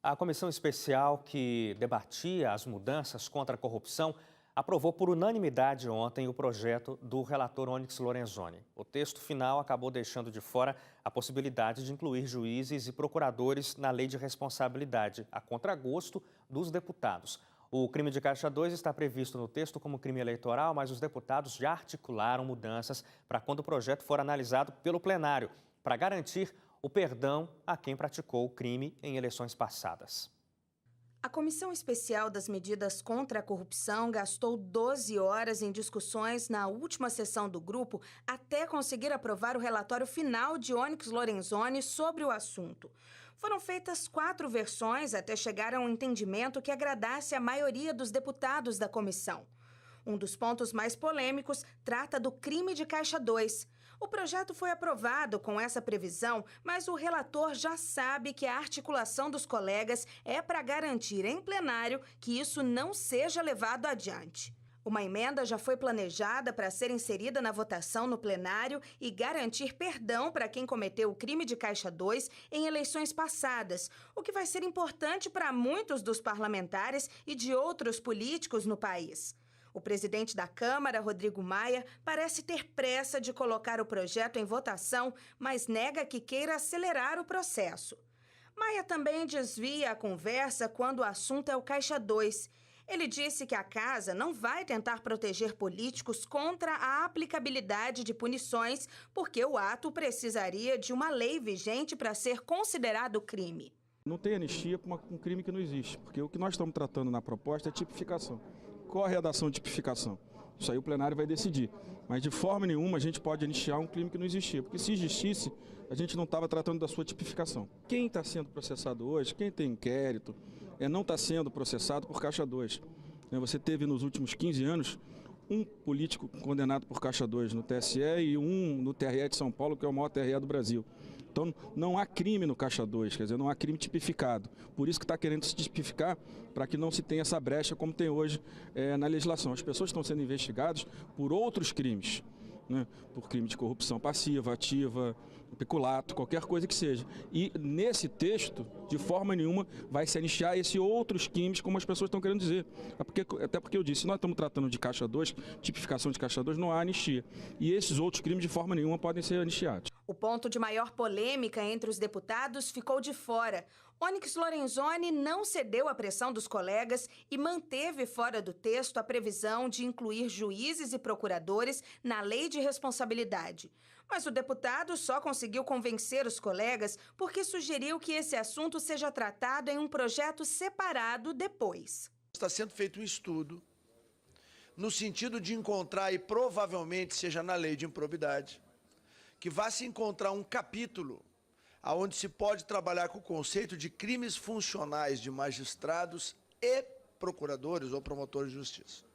A comissão especial que debatia as mudanças contra a corrupção aprovou por unanimidade ontem o projeto do relator Onyx Lorenzoni. O texto final acabou deixando de fora a possibilidade de incluir juízes e procuradores na lei de responsabilidade, a contragosto dos deputados. O crime de Caixa 2 está previsto no texto como crime eleitoral, mas os deputados já articularam mudanças para quando o projeto for analisado pelo plenário, para garantir o perdão a quem praticou o crime em eleições passadas. A Comissão Especial das Medidas contra a Corrupção gastou 12 horas em discussões na última sessão do grupo até conseguir aprovar o relatório final de Onyx Lorenzoni sobre o assunto. Foram feitas 4 versões até chegar a um entendimento que agradasse a maioria dos deputados da comissão. Um dos pontos mais polêmicos trata do crime de Caixa 2. O projeto foi aprovado com essa previsão, mas o relator já sabe que a articulação dos colegas é para garantir em plenário que isso não seja levado adiante. Uma emenda já foi planejada para ser inserida na votação no plenário e garantir perdão para quem cometeu o crime de Caixa 2 em eleições passadas, o que vai ser importante para muitos dos parlamentares e de outros políticos no país. O presidente da Câmara, Rodrigo Maia, parece ter pressa de colocar o projeto em votação, mas nega que queira acelerar o processo. Maia também desvia a conversa quando o assunto é o Caixa 2. Ele disse que a casa não vai tentar proteger políticos contra a aplicabilidade de punições, porque o ato precisaria de uma lei vigente para ser considerado crime. Não tem anistia para um crime que não existe, porque o que nós estamos tratando na proposta é tipificação. Qual a redação de tipificação? Isso aí o plenário vai decidir. Mas de forma nenhuma a gente pode anistiar um crime que não existia, porque se existisse, a gente não estava tratando da sua tipificação. Quem está sendo processado hoje, quem tem inquérito, não está sendo processado por Caixa 2. Você teve nos últimos 15 anos um político condenado por Caixa 2 no TSE e um no TRE de São Paulo, que é o maior TRE do Brasil. Então não há crime no Caixa 2, quer dizer, não há crime tipificado. Por isso que está querendo se tipificar, para que não se tenha essa brecha como tem hoje na legislação. As pessoas estão sendo investigadas por outros crimes, né? Por crime de corrupção passiva, ativa, peculato, qualquer coisa que seja. E nesse texto, de forma nenhuma, vai se anistiar esses outros crimes, como as pessoas estão querendo dizer. Até porque eu disse, se nós estamos tratando de Caixa 2, tipificação de Caixa 2, não há anistia. E esses outros crimes, de forma nenhuma, podem ser anistiados. O ponto de maior polêmica entre os deputados ficou de fora. Onyx Lorenzoni não cedeu à pressão dos colegas e manteve fora do texto a previsão de incluir juízes e procuradores na lei de responsabilidade. Mas o deputado só conseguiu convencer os colegas porque sugeriu que esse assunto seja tratado em um projeto separado depois. Está sendo feito um estudo no sentido de encontrar, e provavelmente seja na lei de improbidade, que vá se encontrar um capítulo onde se pode trabalhar com o conceito de crimes funcionais de magistrados e procuradores ou promotores de justiça.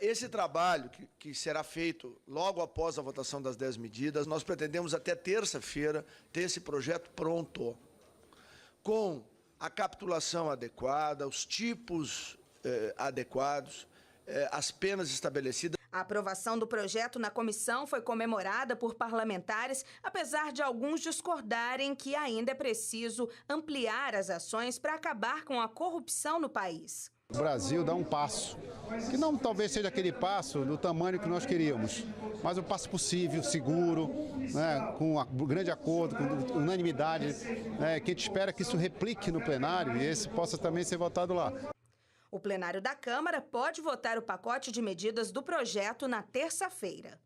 Esse trabalho, que será feito logo após a votação das 10 medidas, nós pretendemos até terça-feira ter esse projeto pronto, com a capitulação adequada, os tipos adequados, as penas estabelecidas. A aprovação do projeto na comissão foi comemorada por parlamentares, apesar de alguns discordarem que ainda é preciso ampliar as ações para acabar com a corrupção no país. O Brasil dá um passo, que não talvez seja aquele passo do tamanho que nós queríamos, mas um passo possível, seguro, né, com um grande acordo, com unanimidade, que a gente espera que isso replique no plenário e esse possa também ser votado lá. O plenário da Câmara pode votar o pacote de medidas do projeto na terça-feira.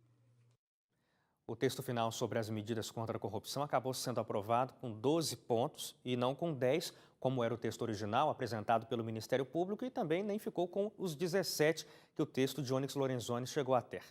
O texto final sobre as medidas contra a corrupção acabou sendo aprovado com 12 pontos e não com 10, como era o texto original apresentado pelo Ministério Público, e também nem ficou com os 17 que o texto de Onyx Lorenzoni chegou a ter.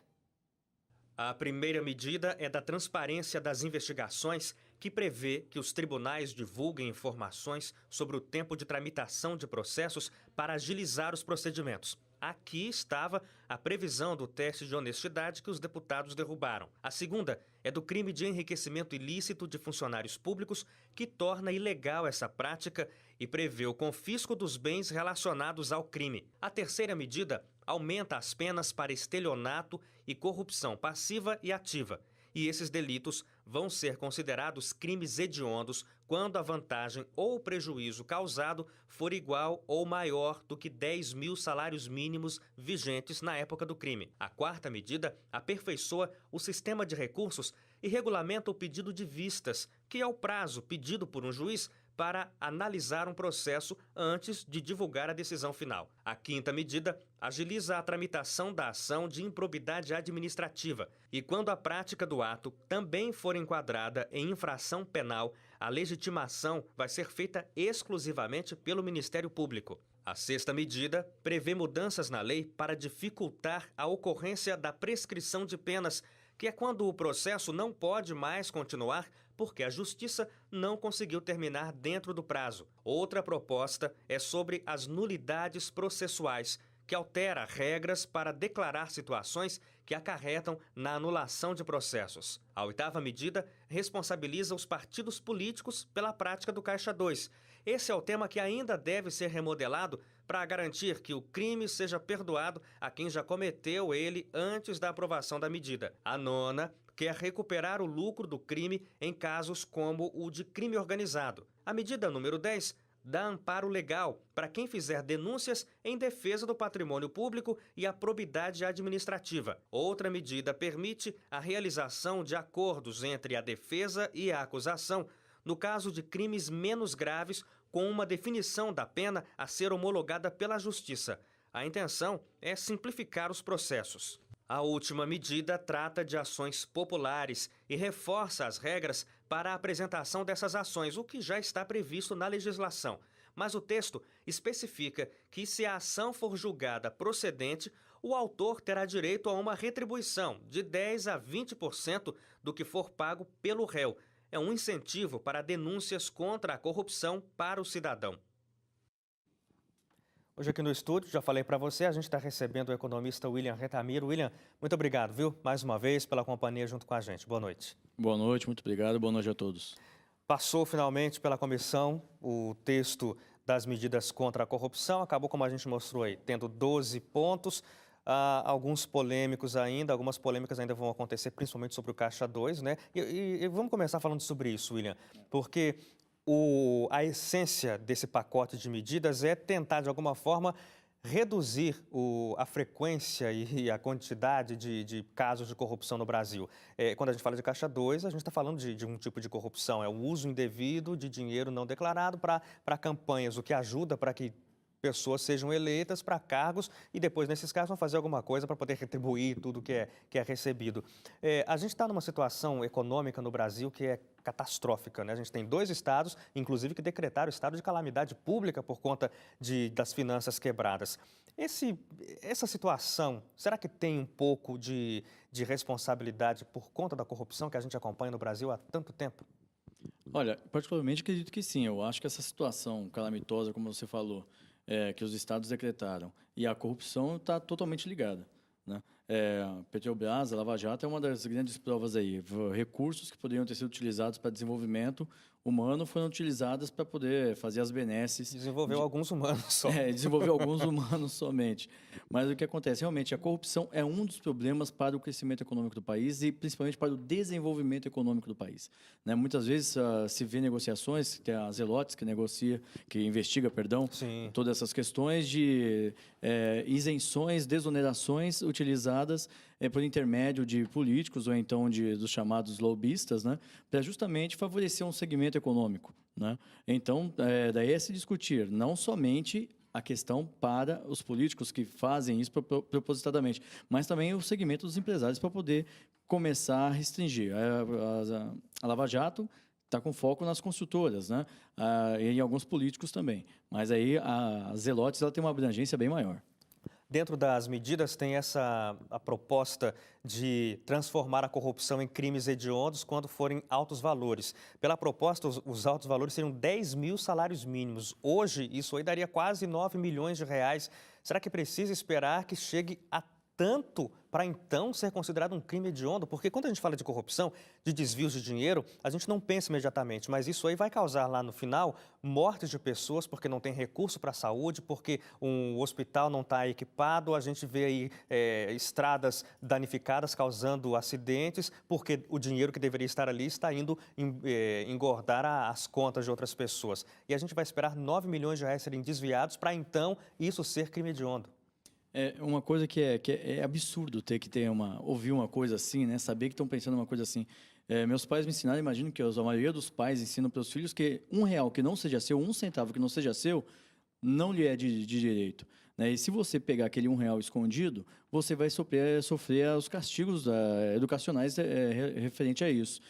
A primeira medida é da transparência das investigações, que prevê que os tribunais divulguem informações sobre o tempo de tramitação de processos para agilizar os procedimentos. Aqui estava a previsão do teste de honestidade que os deputados derrubaram. A segunda é do crime de enriquecimento ilícito de funcionários públicos, que torna ilegal essa prática e prevê o confisco dos bens relacionados ao crime. A terceira medida aumenta as penas para estelionato e corrupção passiva e ativa e esses delitos vão ser considerados crimes hediondos quando a vantagem ou o prejuízo causado for igual ou maior do que 10 mil salários mínimos vigentes na época do crime. A quarta medida aperfeiçoa o sistema de recursos e regulamenta o pedido de vistas, que é o prazo pedido por um juiz para analisar um processo antes de divulgar a decisão final. A quinta medida agiliza a tramitação da ação de improbidade administrativa e, quando a prática do ato também for enquadrada em infração penal, a legitimação vai ser feita exclusivamente pelo Ministério Público. A sexta medida prevê mudanças na lei para dificultar a ocorrência da prescrição de penas, que é quando o processo não pode mais continuar porque a Justiça não conseguiu terminar dentro do prazo. Outra proposta é sobre as nulidades processuais, que altera regras para declarar situações que acarretam na anulação de processos. A oitava medida responsabiliza os partidos políticos pela prática do Caixa 2. Esse é o tema que ainda deve ser remodelado para garantir que o crime seja perdoado a quem já cometeu ele antes da aprovação da medida. A nona quer recuperar o lucro do crime em casos como o de crime organizado. A medida número 10 dá amparo legal para quem fizer denúncias em defesa do patrimônio público e a probidade administrativa. Outra medida permite a realização de acordos entre a defesa e a acusação no caso de crimes menos graves, com uma definição da pena a ser homologada pela Justiça. A intenção é simplificar os processos. A última medida trata de ações populares e reforça as regras para a apresentação dessas ações, o que já está previsto na legislação. Mas o texto especifica que, se a ação for julgada procedente, o autor terá direito a uma retribuição de 10% a 20% do que for pago pelo réu. É um incentivo para denúncias contra a corrupção para o cidadão. Hoje aqui no estúdio, já falei para você, a gente está recebendo o economista William Retamiro. William, muito obrigado, viu? Mais uma vez pela companhia junto com a gente. Boa noite. Boa noite, muito obrigado. Boa noite a todos. Passou finalmente pela comissão o texto das medidas contra a corrupção. Acabou, como a gente mostrou aí, tendo 12 pontos. Alguns polêmicos ainda, algumas polêmicas ainda vão acontecer, principalmente sobre o Caixa 2, né? E vamos começar falando sobre isso, William, porque a essência desse pacote de medidas é tentar, de alguma forma, reduzir a frequência e a quantidade de casos de corrupção no Brasil. Quando a gente fala de Caixa 2, a gente está falando de um tipo de corrupção, é o uso indevido de dinheiro não declarado para campanhas, o que ajuda para que pessoas sejam eleitas para cargos e depois, nesses casos, vão fazer alguma coisa para poder retribuir tudo que é recebido. A gente está numa situação econômica no Brasil que é catastrófica, né? A gente tem 2 estados, inclusive, que decretaram estado de calamidade pública por conta das finanças quebradas. Essa situação, será que tem um pouco de responsabilidade por conta da corrupção que a gente acompanha no Brasil há tanto tempo? Olha, particularmente acredito que sim. Eu acho que essa situação calamitosa, como você falou, que os estados decretaram, e a corrupção está totalmente ligada, né? Petrobras, a Lava Jato é uma das grandes provas aí. Recursos que poderiam ter sido utilizados para desenvolvimento humano foram utilizados para poder fazer as benesses. Desenvolveu alguns humanos só. Desenvolveu alguns humanos somente. Mas o que acontece? Realmente, a corrupção é um dos problemas para o crescimento econômico do país e principalmente para o desenvolvimento econômico do país, né? Muitas vezes se vê negociações, tem a Zelotes que investiga, Sim, todas essas questões de isenções, desonerações utilizadas por intermédio de políticos ou então dos chamados lobistas, né, para justamente favorecer um segmento econômico, né? Então, daí é se discutir não somente a questão para os políticos que fazem isso propositadamente, mas também o segmento dos empresários para poder começar a restringir. A Lava Jato está com foco nas construtoras, né, e em alguns políticos também, mas aí a Zelotes ela tem uma abrangência bem maior. Dentro das medidas tem a proposta de transformar a corrupção em crimes hediondos quando forem altos valores. Pela proposta, os altos valores seriam 10 mil salários mínimos. Hoje, isso aí daria quase 9 milhões de reais. Será que precisa esperar que chegue a tanto para então ser considerado um crime hediondo? Porque quando a gente fala de corrupção, de desvios de dinheiro, a gente não pensa imediatamente, mas isso aí vai causar lá no final mortes de pessoas porque não tem recurso para a saúde, porque um hospital não está equipado, a gente vê aí estradas danificadas causando acidentes, porque o dinheiro que deveria estar ali está indo engordar as contas de outras pessoas. E a gente vai esperar 9 milhões de reais serem desviados para então isso ser crime hediondo. É uma coisa que é absurdo ouvir uma coisa assim, né? Saber que estão pensando uma coisa assim. Meus pais me ensinaram, imagino que a maioria dos pais ensinam para os filhos que R$1 que não seja seu, 1 centavo que não seja seu, não lhe é de direito. Né? E se você pegar aquele R$1 escondido, você vai sofrer os castigos educacionais referente a isso.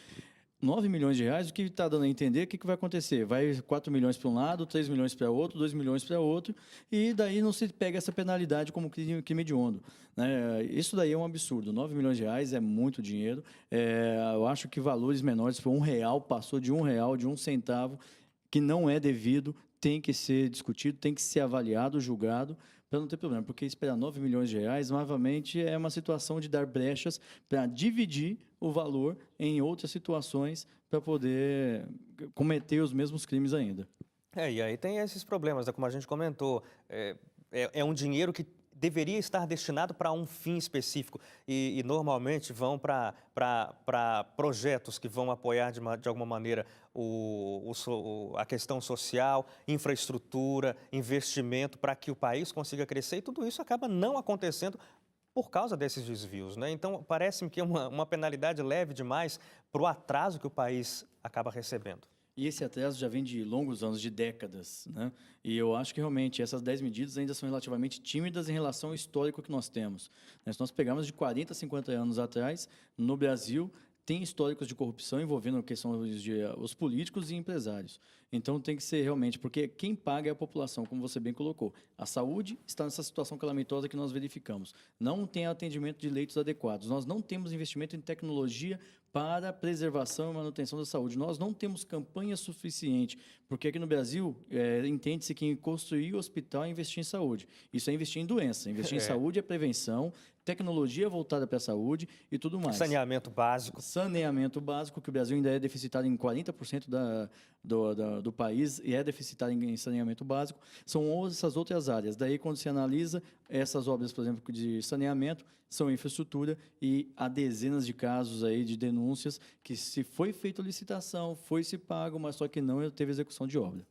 9 milhões de reais, o que está dando a entender, o que vai acontecer? Vai 4 milhões para um lado, 3 milhões para outro, 2 milhões para outro, e daí não se pega essa penalidade como crime hediondo. Né? Isso daí é um absurdo. 9 milhões de reais é muito dinheiro. Eu acho que valores menores, por R$1, passou de R$1, de 1 centavo, que não é devido, tem que ser discutido, tem que ser avaliado, julgado, para não ter problema. Porque esperar 9 milhões de reais, novamente, é uma situação de dar brechas para dividir o valor em outras situações para poder cometer os mesmos crimes ainda. E aí tem esses problemas, né? Como a gente comentou, é um dinheiro que deveria estar destinado para um fim específico e normalmente vão para projetos que vão apoiar de alguma maneira a questão social, infraestrutura, investimento para que o país consiga crescer e tudo isso acaba não acontecendo por causa desses desvios, né? Então, parece-me que é uma penalidade leve demais para o atraso que o país acaba recebendo. E esse atraso já vem de longos anos, de décadas, né? E eu acho que realmente essas 10 medidas ainda são relativamente tímidas em relação ao histórico que nós temos. Se nós pegarmos de 40 a 50 anos atrás, no Brasil, tem históricos de corrupção envolvendo questões de os políticos e empresários. Então, tem que ser realmente, porque quem paga é a população, como você bem colocou. A saúde está nessa situação calamitosa que nós verificamos. Não tem atendimento de leitos adequados. Nós não temos investimento em tecnologia para a preservação e manutenção da saúde. Nós não temos campanha suficiente, porque aqui no Brasil entende-se que construir o hospital é investir em saúde. Isso é investir em doença. Investir em saúde é prevenção, tecnologia voltada para a saúde e tudo mais. Saneamento básico. Saneamento básico, que o Brasil ainda é deficitário em 40% do país e é deficitário em saneamento básico. São essas outras áreas. Daí, quando se analisa essas obras, por exemplo, de saneamento, são infraestrutura e há dezenas de casos aí de denúncias que se foi feita licitação, foi se pago, mas só que não teve execução de obra.